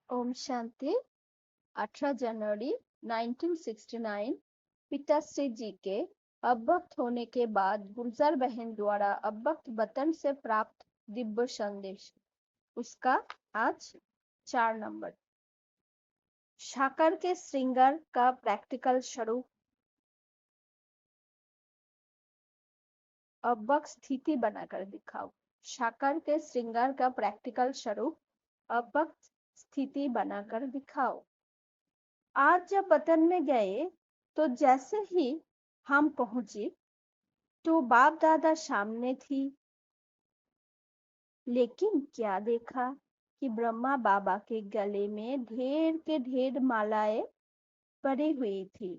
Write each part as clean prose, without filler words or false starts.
ओम शांति। 18 जनवरी 1969 पिताश्री जी के अवक्त होने के बाद गुलजार बहन द्वारा अवक्त वतन से प्राप्त दिव्य संदेश, उसका आज 4 नंबर। साकार के श्रृंगार का प्रैक्टिकल स्वरूप। अवक्त स्थिति बनाकर दिखाओ। साकार के श्रृंगार का प्रैक्टिकल स्वरूप अवक्त स्थिति बनाकर दिखाओ। आज जब वतन में गए तो जैसे ही हम पहुंचे तो बाप दादा सामने थी, लेकिन क्या देखा कि ब्रह्मा बाबा के गले में ढेर के ढेर मालाएं पड़ी हुई थी।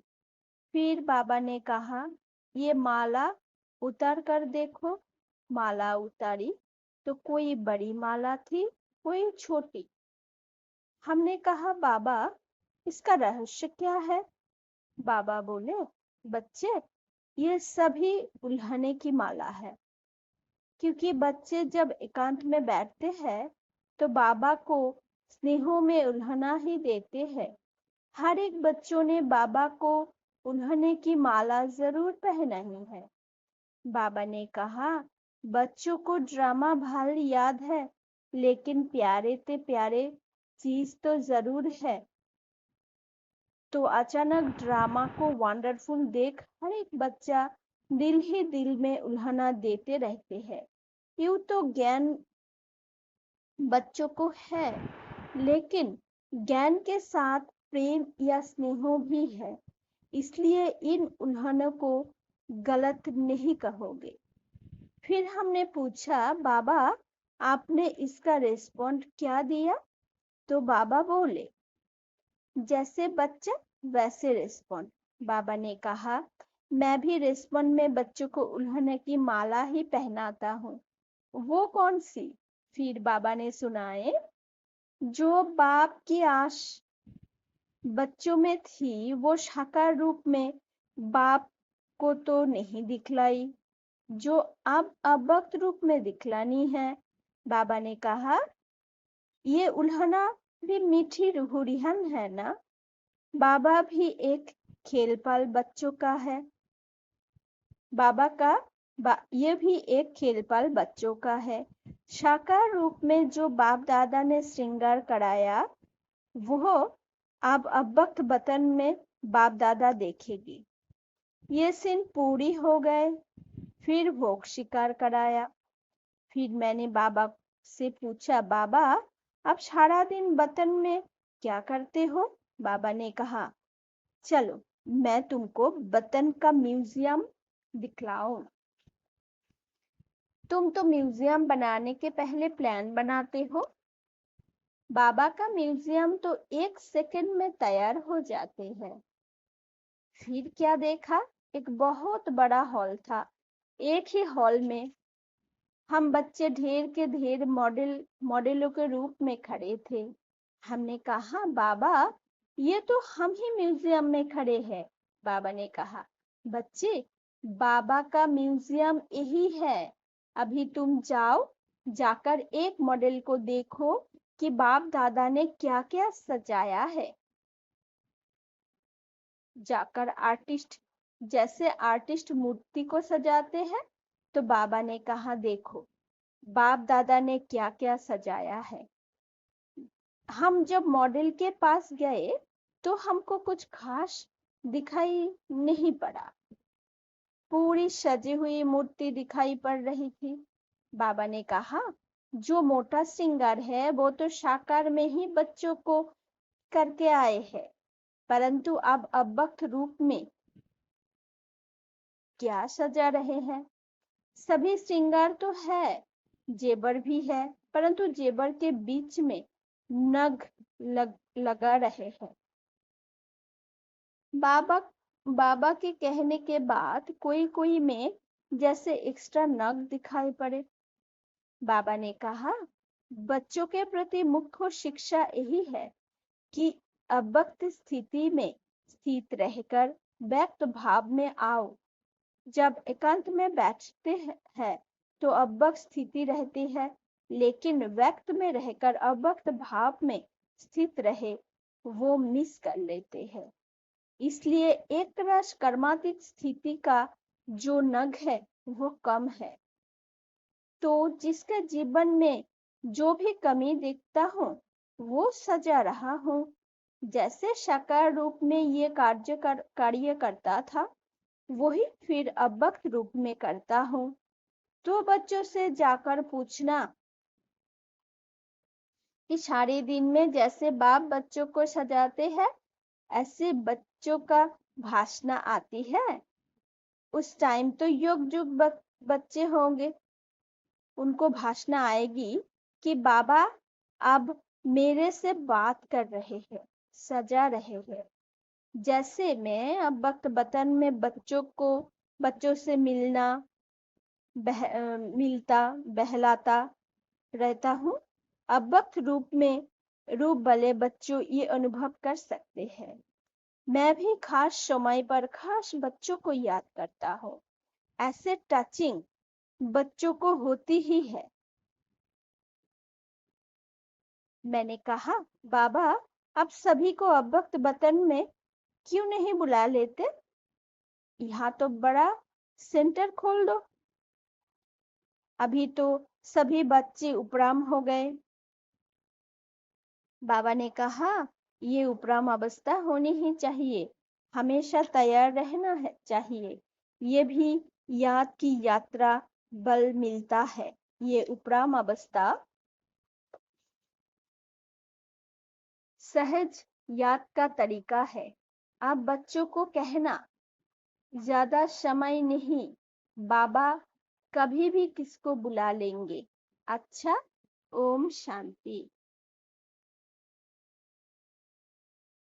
फिर बाबा ने कहा, ये माला उतार कर देखो। माला उतारी तो कोई बड़ी माला थी, कोई छोटी। हमने कहा, बाबा इसका रहस्य क्या है? बाबा बोले, बच्चे ये सभी उल्हाने की माला है, क्योंकि बच्चे जब एकांत में बैठते हैं तो बाबा को स्नेहों में उल्हाना ही देते हैं। हर एक बच्चों ने बाबा को उल्हाने की माला जरूर पहनाई है। बाबा ने कहा, बच्चों को ड्रामा भाल याद है, लेकिन प्यारे ते प्यारे चीज तो जरूर है। तो अचानक ड्रामा को वंडरफुल देख हर एक बच्चा दिल ही दिल में उल्हाना देते रहते हैं। यूं तो ज्ञान बच्चों को है, लेकिन ज्ञान के साथ प्रेम या स्नेह भी है, इसलिए इन उल्हानों को गलत नहीं कहोगे। फिर हमने पूछा, बाबा आपने इसका रिस्पॉन्ड क्या दिया? तो बाबा बोले, जैसे बच्चा वैसे रिस्पॉन्ड। बाबा ने कहा, मैं भी रिस्पॉन्ड में बच्चों को उल्हाने की माला ही पहनाता हूँ। वो कौन सी? फिर बाबा ने सुनाए, जो बाप की आश बच्चों में थी वो साकार रूप में बाप को तो नहीं दिखलाई, जो अब अवक्त रूप में दिखलानी है। बाबा ने कहा, ये उल्हाना भी मीठी रूहरिहन है ना? बाबा भी एक खेलपाल बच्चों का है। बाबा का ये भी एक खेलपाल बच्चों का है। साकार रूप में जो बाप दादा ने श्रृंगार कराया वो अब अवक्त वतन में बाप दादा देखेगी। ये सीन पूरी हो गए। फिर भोग शिकार कराया। फिर मैंने बाबा से पूछा, बाबा आप सारा दिन वतन में क्या करते हो? बाबा ने कहा, चलो मैं तुमको वतन का म्यूजियम दिखलाऊं। तुम तो म्यूजियम बनाने के पहले प्लान बनाते हो। बाबा का म्यूजियम तो 1 सेकंड में तैयार हो जाते हैं। फिर क्या देखा? एक बहुत बड़ा हॉल था। एक ही हॉल में हम बच्चे ढेर के ढेर मॉडलों के रूप में खड़े थे। हमने कहा, बाबा ये तो हम ही म्यूजियम में खड़े हैं। बाबा ने कहा, बच्चे बाबा का म्यूजियम यही है। अभी तुम जाओ, जाकर एक मॉडल को देखो कि बाप दादा ने क्या क्या सजाया है। जाकर जैसे आर्टिस्ट मूर्ति को सजाते हैं, तो बाबा ने कहा, देखो बाप दादा ने क्या क्या सजाया है। हम जब मॉडल के पास गए तो हमको कुछ खास दिखाई नहीं पड़ा। पूरी सजी हुई मूर्ति दिखाई पड़ रही थी। बाबा ने कहा, जो मोटा श्रृंगार है वो तो साकार में ही बच्चों को करके आए हैं, परंतु अब अवक्त रूप में क्या सजा रहे हैं? सभी श्रृंगार तो है, जेबर भी है, परंतु जेबर के बीच में नग लगा रहे हैं। बाबा के कहने के बाद कोई कोई में जैसे एक्स्ट्रा नग दिखाई पड़े। बाबा ने कहा, बच्चों के प्रति मुख्य शिक्षा यही है कि अवक्त स्थिति में स्थित रहकर व्यक्त भाव में आओ। जब एकांत में बैठते हैं तो अव्यक्त स्थिति रहती है, लेकिन व्यक्त में रहकर अव्यक्त भाव में स्थित रहे वो मिस कर लेते हैं। इसलिए एक रस कर्मातीत स्थिति का जो नग है वो कम है। तो जिसके जीवन में जो भी कमी देखता हूँ वो सजा रहा हूँ। जैसे साकार रूप में ये कार्य करता था वही फिर अव्यक्त रूप में करता हूँ। तो बच्चों से जाकर पूछना कि सारे दिन में जैसे बाप बच्चों को सजाते हैं ऐसे बच्चों का भाषणा आती है। उस टाइम तो युग युग बच्चे होंगे, उनको भाषणा आएगी कि बाबा अब मेरे से बात कर रहे हैं, सजा रहे हैं। जैसे मैं अब वक्त बतन में बच्चों से मिलता बहलाता रहता हूँ। अब वक्त रूप वाले बच्चों ये अनुभव कर सकते हैं। मैं भी खास समय पर खास बच्चों को याद करता हूँ। ऐसे टचिंग बच्चों को होती ही है। मैंने कहा, बाबा आप सभी को अव्यक्त बतन में क्यों नहीं बुला लेते? यहाँ तो बड़ा सेंटर खोल दो। अभी तो सभी बच्चे उपराम हो गए। बाबा ने कहा, ये उपराम अवस्था होनी ही चाहिए, हमेशा तैयार रहना है चाहिए। ये भी याद की यात्रा बल मिलता है। ये उपराम अवस्था सहज याद का तरीका है। आप बच्चों को कहना, ज्यादा समय नहीं, बाबा कभी भी किसको बुला लेंगे। अच्छा, ओम शांति।